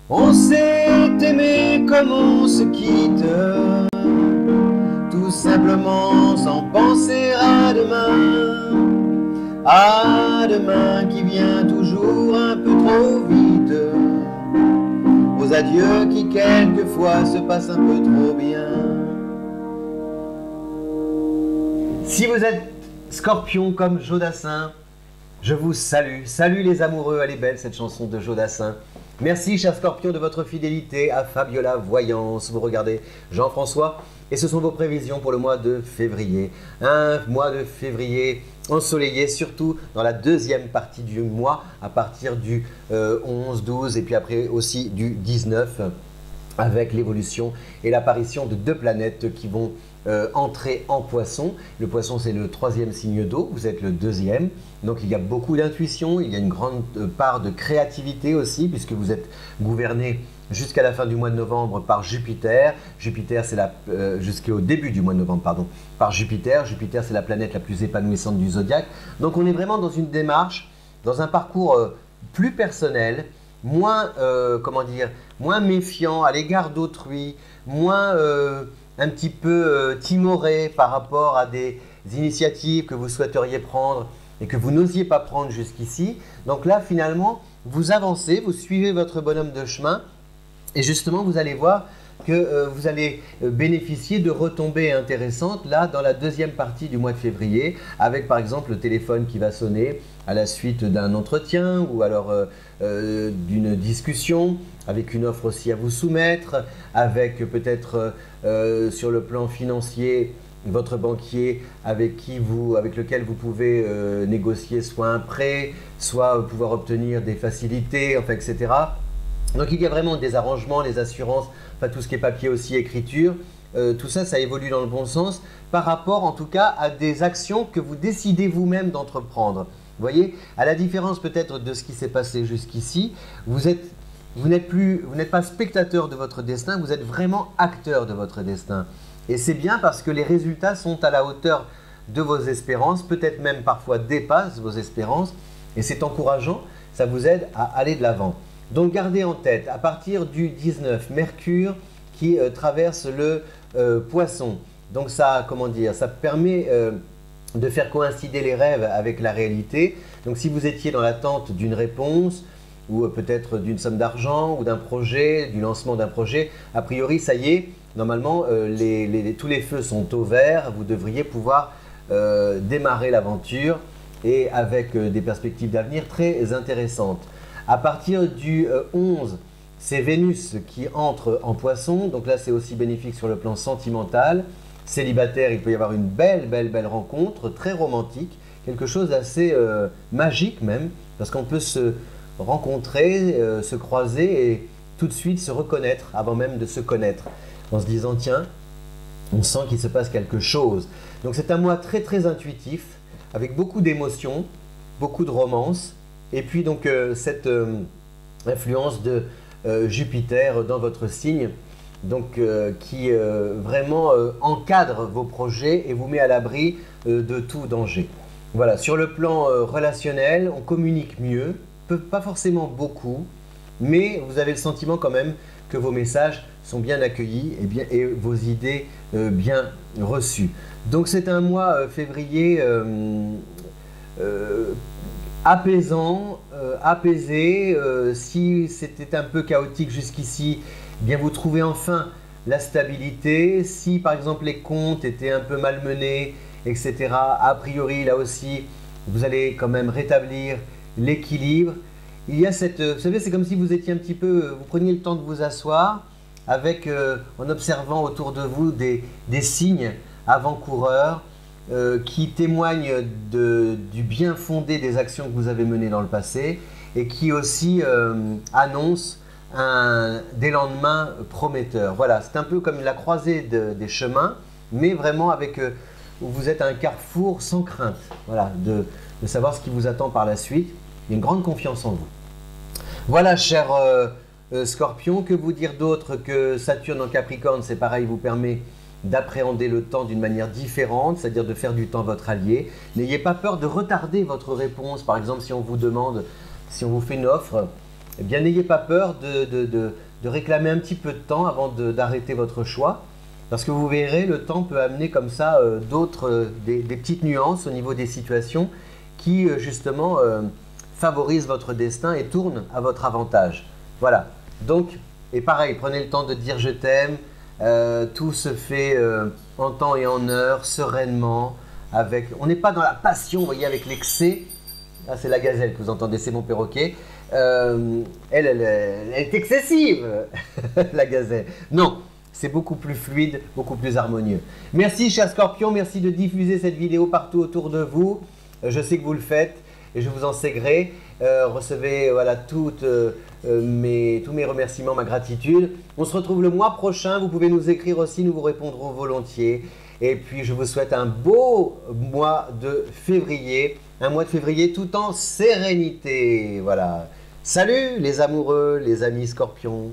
On s'est aimé comme on se quitte, tout simplement sans penser à demain qui vient toujours un peu trop vite, aux adieux qui quelquefois se passent un peu trop bien. Si vous êtes Scorpion comme Jodassin, je vous salue. Salut les amoureux, elle est belle cette chanson de Jodassin. Merci, cher Scorpion, de votre fidélité à Fabiola Voyance. Vous regardez Jean-François et ce sont vos prévisions pour le mois de février. Un mois de février ensoleillé, surtout dans la deuxième partie du mois, à partir du 11, 12 et puis après aussi du 19, avec l'évolution et l'apparition de deux planètes qui vont entrer en Poisson. Le Poisson, c'est le troisième signe d'eau, vous êtes le deuxième. Donc il y a beaucoup d'intuition, il y a une grande part de créativité aussi, puisque vous êtes gouverné jusqu'à la fin du mois de novembre par Jupiter. Jupiter, c'est jusqu'au début du mois de novembre, pardon, par Jupiter. Jupiter, c'est la planète la plus épanouissante du zodiaque. Donc on est vraiment dans une démarche, dans un parcours plus personnel, moins, comment dire, moins méfiant à l'égard d'autrui, moins un petit peu timoré par rapport à des initiatives que vous souhaiteriez prendre et que vous n'osiez pas prendre jusqu'ici. Donc là, finalement, vous avancez, vous suivez votre bonhomme de chemin et justement, vous allez voir que vous allez bénéficier de retombées intéressantes là dans la deuxième partie du mois de février, avec par exemple le téléphone qui va sonner à la suite d'un entretien ou alors d'une discussion, avec une offre aussi à vous soumettre, avec peut-être sur le plan financier votre banquier avec lequel vous pouvez négocier soit un prêt, soit pouvoir obtenir des facilités, enfin, etc. Donc il y a vraiment des arrangements, les assurances, enfin tout ce qui est papier aussi, écriture, tout ça, ça évolue dans le bon sens par rapport en tout cas à des actions que vous décidez vous-même d'entreprendre. Vous voyez, à la différence peut-être de ce qui s'est passé jusqu'ici, vous n'êtes pas spectateur de votre destin, vous êtes vraiment acteur de votre destin. Et c'est bien parce que les résultats sont à la hauteur de vos espérances, peut-être même parfois dépassent vos espérances, et c'est encourageant, ça vous aide à aller de l'avant. Donc gardez en tête, à partir du 19, Mercure qui traverse le Poisson. Donc ça, comment dire, ça permet de faire coïncider les rêves avec la réalité. Donc si vous étiez dans l'attente d'une réponse, ou peut-être d'une somme d'argent, ou d'un projet, du lancement d'un projet, a priori, ça y est, normalement, tous les feux sont au vert, vous devriez pouvoir démarrer l'aventure et avec des perspectives d'avenir très intéressantes. À partir du 11, c'est Vénus qui entre en Poisson, donc là c'est aussi bénéfique sur le plan sentimental. Célibataire, il peut y avoir une belle rencontre, très romantique, quelque chose d'assez magique même, parce qu'on peut se rencontrer, se croiser et tout de suite se reconnaître avant même de se connaître, en se disant tiens, on sent qu'il se passe quelque chose. Donc c'est un mois très intuitif, avec beaucoup d'émotions, beaucoup de romance, et puis donc cette influence de Jupiter dans votre signe, donc qui vraiment encadre vos projets et vous met à l'abri de tout danger. Voilà, sur le plan relationnel, on communique mieux, pas forcément beaucoup, mais vous avez le sentiment quand même que vos messages sont bien accueillis et vos idées bien reçues. Donc c'est un mois février apaisant, apaisé. Si c'était un peu chaotique jusqu'ici, bien vous trouvez enfin la stabilité. Si par exemple les comptes étaient un peu malmenés, etc., a priori là aussi, vous allez quand même rétablir l'équilibre. Il y a cette, vous savez, c'est comme si vous étiez un petit peu, vous preniez le temps de vous asseoir avec, en observant autour de vous des signes avant-coureurs qui témoignent du bien fondé des actions que vous avez menées dans le passé et qui aussi annoncent des lendemains prometteurs. Voilà, c'est un peu comme la croisée des chemins, mais vraiment avec, où vous êtes à un carrefour sans crainte, voilà, de savoir ce qui vous attend par la suite. Il y a une grande confiance en vous. Voilà, cher Scorpion, que vous dire d'autre que Saturne en Capricorne, c'est pareil, vous permet d'appréhender le temps d'une manière différente, c'est-à-dire de faire du temps votre allié. N'ayez pas peur de retarder votre réponse. Par exemple, si on vous demande, si on vous fait une offre eh bien n'ayez pas peur de réclamer un petit peu de temps avant d'arrêter votre choix. Parce que vous verrez, le temps peut amener comme ça des petites nuances au niveau des situations qui justement favorisent votre destin et tournent à votre avantage. Voilà. Donc, et pareil, prenez le temps de dire je t'aime. Tout se fait en temps et en heure, sereinement. On n'est pas dans la passion, vous voyez, avec l'excès. Ah, c'est la gazelle que vous entendez, c'est mon perroquet. Elle est excessive, la gazelle. Non. C'est beaucoup plus fluide, beaucoup plus harmonieux. Merci, chers scorpions, merci de diffuser cette vidéo partout autour de vous. Je sais que vous le faites et je vous en sais gré. Recevez voilà, tous mes remerciements, ma gratitude. On se retrouve le mois prochain. Vous pouvez nous écrire aussi, nous vous répondrons volontiers. Et puis, je vous souhaite un beau mois de février. Un mois de février tout en sérénité. Voilà. Salut les amoureux, les amis scorpions.